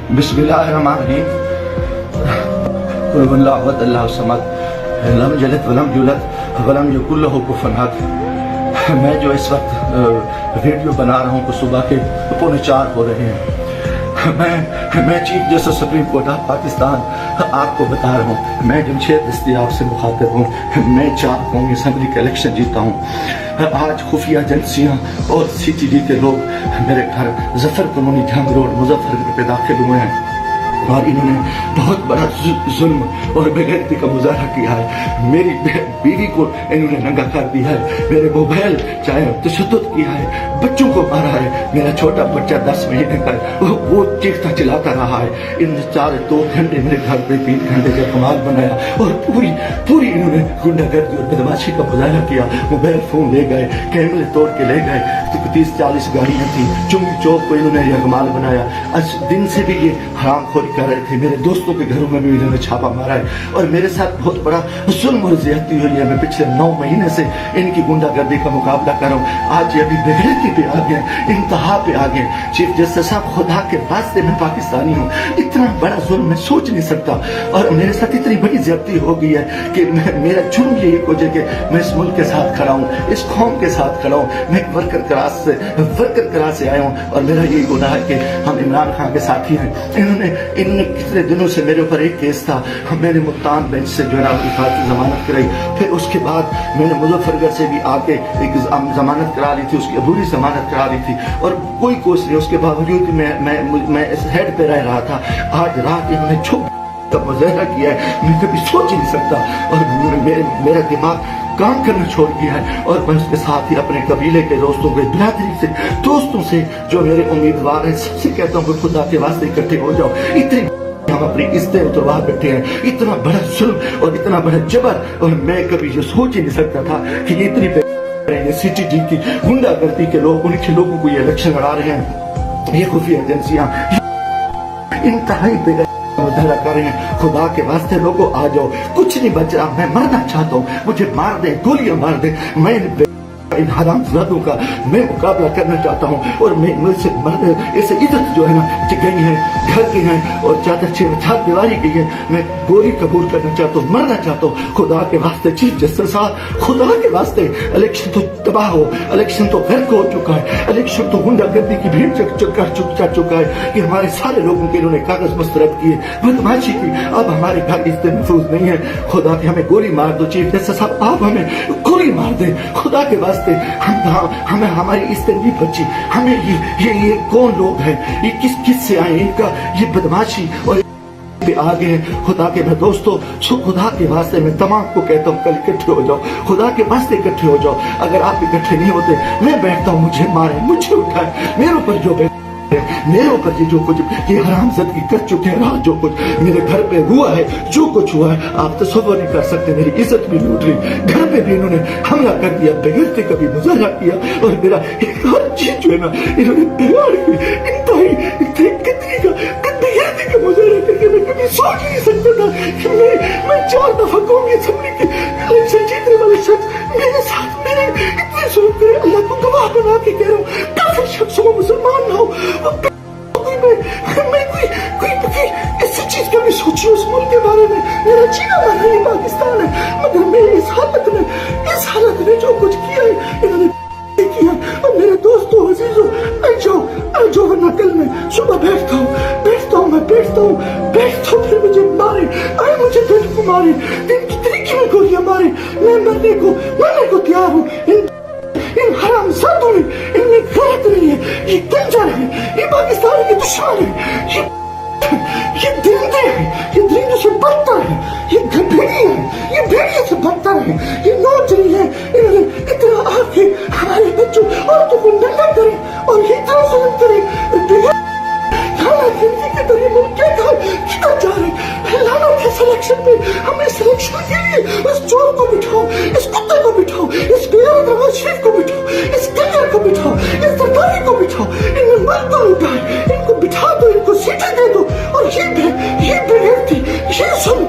बिस्मिल्लाहिर्रहमानिर्रहीम। कुल हुवल्लाहु अहद अल्लाहु समद लम यलिद वलम यूलद वलम यकुल लहू कुफुवन अहद। मैं जो इस वक्त वीडियो बना रहा हूँ को सुबह के 3:45 हो रहे हैं। मैं chief justice supreme court of Pakistan आपको बता रहा हूँ, मैं जमशेद दस्तियाब से मुखातिब हूँ। मैं 4 कौमी असम्बली का इलेक्शन जीता हूँ। आज खुफिया एजेंसियाँ और CTD के लोग मेरे घर जफर कॉलोनी जंग रोड मुजफ्फरनगर पे दाखिल हुए हैं और इन्होंने बहुत बड़ा जुल्म और बेगैरती का मुजाहरा किया है। मेरी बीवी को इन्होंने नंगा कर दिया है, मेरे मोबाइल चाहे तशद्दुद किया है, बच्चों को मारा है। मेरा छोटा बच्चा 10 महीने का वो चीखता चिल्लाता रहा है। इन 2 घंटे मेरे घर पे 3 घंटे का कमाल बनाया और पूरी इन्होंने गुंडागर्दी और बदमाशी का मुजाहरा किया। मोबाइल फोन ले गए, कैमरे तोड़ के ले गए, 30-40 गाड़ियाँ थी। चुंगी चौक को इन्होंने यकमाल बनाया। आज दिन से भी ये हरामखोरी कर रहे थे। मेरे दोस्तों के घरों में भी इन्होंने छापा मारा है और मेरे साथ बहुत बड़ा जुल्म और ज्यादती हुई है। मैं पिछले 9 महीने से इनकी गुंडागर्दी का मुकाबला कर रहा हूँ। आज ये अभी बेगैरती पे आ गए, इंतहा पे आ गए। चीफ जस्टिस साहब, खुदा के वास्ते मैं पाकिस्तानी हूँ, इतना बड़ा जुल्म मैं सोच नहीं सकता और मेरे साथ इतनी बड़ी ज्यादती हो गई है कि मेरा जुर्म यही हो जाए कि मैं इस मुल्क के साथ खड़ा हूँ, इस कौम के साथ खड़ा हूँ। मैं एक वर्कर क्लास से आया हूँ और मेरा यही गुनाह है कि हम इमरान खान के साथी हैं। इन्होंने कितने दिनों से मेरे ऊपर एक केस था, मैंने मुल्तान बेंच से जो है उनकी फारसी जमानत कराई। फिर उसके बाद मैंने मुजफ्फरनगर से भी आके एक जमानत करा ली थी, उसकी अधूरी जमानत करा ली थी और कोई कोर्स नहीं। उसके बावजूद मैं इस हेड पे रह रहा था। आज रात इन्होंने छुप का मुजाहरा किया है, मैं कभी सोच ही नहीं सकता और मेरा दिमाग काम करना छोड़ दिया है। और मैं उसके साथ ही अपने कबीले के दोस्तों के बिरादरी से दोस्तों से जो मेरे उम्मीदवार हैं सबसे कहता हूँ कि खुदा के वास्ते इकट्ठे हो जाओ। इतनी हम अपनी इज्जतें उतरवा बैठे हैं, इतना बड़ा जुल्म और इतना बड़ा जबर, और मैं कभी ये सोच ही नहीं सकता था कि ये इतनी CTD की गुंडागर्दी के लोग उनके लोगों को ये इलेक्शन लड़ा रहे हैं। ये खुफिया एजेंसियां इंतहाई मुजाहरा कर रहे हैं। खुदा के वास्ते लोगों आ जाओ, कुछ नहीं बच रहा, मैं मरना चाहता हूँ, मुझे मार दे, गोलियां मार दे। मैं इन हरामजादों का मैं मुकाबला करना चाहता हूँ और मैं मुझसे ऐसे इज्जत जो है ना गई है, घर की है और चार दीवारी की है। मैं गोली कबूल करना चाहता हूँ, मरना चाहता हूँ। खुदा के वास्ते चीफ जस्टिस साहब, खुदा के वास्ते इलेक्शन तो तबाह हो, इलेक्शन तो गर्क हो चुका है, इलेक्शन तो गुंडागर्दी की भीड़ चढ़ चुका है कि हमारे सारे लोगों के इन्होंने कागज मुस्तरद किए, बदमाशी की। अब हमारे घर इज्जत महफूज नहीं है। खुदा के हमें गोली मार दो चीफ जस्टिस साहब, आप हमें गोली मार दे खुदा के वास्ते। हमें हमारी इज्जत नहीं बची। हमें ये कौन लोग हैं, ये किस से आए, इनका ये बदमाशी और आगे हैं। खुदा के मैं दोस्तों, खुदा के वास्ते मैं तमाम को कहता हूँ कल इकट्ठे हो जाओ, खुदा के वास्ते इकट्ठे हो जाओ। अगर आप इकट्ठे नहीं होते मैं बैठता हूँ, मुझे मारे, मुझे उठाए, मेरे ऊपर जो मेरे ऊपर ये जो कुछ ये हरामजादगी कर चुके हैं, जो कुछ मेरे घर पे हुआ है, जो कुछ हुआ है आप तसव्वुर नहीं कर सकते। मेरी इज्जत भी लूट ली, घर पे भी इन्होंने हमला कर दिया, बेगैरती का भी मुजाहरा किया और मेरा हर चीज जो है ना इन्होंने बिगाड़ दी। बेगैरती का मुजाहरा करके मैं कभी सोच नहीं सकता था कि मैं 4 दफा कौमी असेंबली के इलेक्शन जीतने वाले शख्स मेरे साथ मेरे इतने जुल्म करे। अल्लाह को गवाह बना के कह रहा हूँ, काफिर शख्सों को मुसलमान ना हो, मैं कोई ऐसी चीज कभी सोची उस मुल्क के बारे में। मेरा जीना मरना ही पाकिस्तान है, मगर मैं इस हालत में जो कुछ किया है इन्होंने किया। और मेरे दोस्तों अजीजों, आ जाओ वरना कल मैं सुबह बैठता हूँ फिर मुझे मारे, मुझे दिन को मारे, दिन की तरीके में गोलियां मारे। मैं मरने को तैयार हूँ। इन हरामजादों ने इनमें गलत नहीं है, ये कंजर है, ये पाकिस्तान के दुश्मन है, ये दरिंदे से बदतर है, ये भेड़िए से बदतर है, ये नौजवान है। इन्होंने इतना आके हमारे बच्चों औरतों को नंगा करे और इतना जुल्म करे। कितना जा रहे लाना थे सिलेक्शन पे, हमें सिलेक्शन के लिए इस चोर को बिठाओ, इस कुत्ते को बिठाओ, इस नवाज शरीफ को बिठाओ, इस कंजर को बिठाओ, इस सरकारी को बिठाओ, इन्हें मत को उठाए, इनको बिठा दो, इनको सीटें दे दो और ये बेगैरती, ये सुन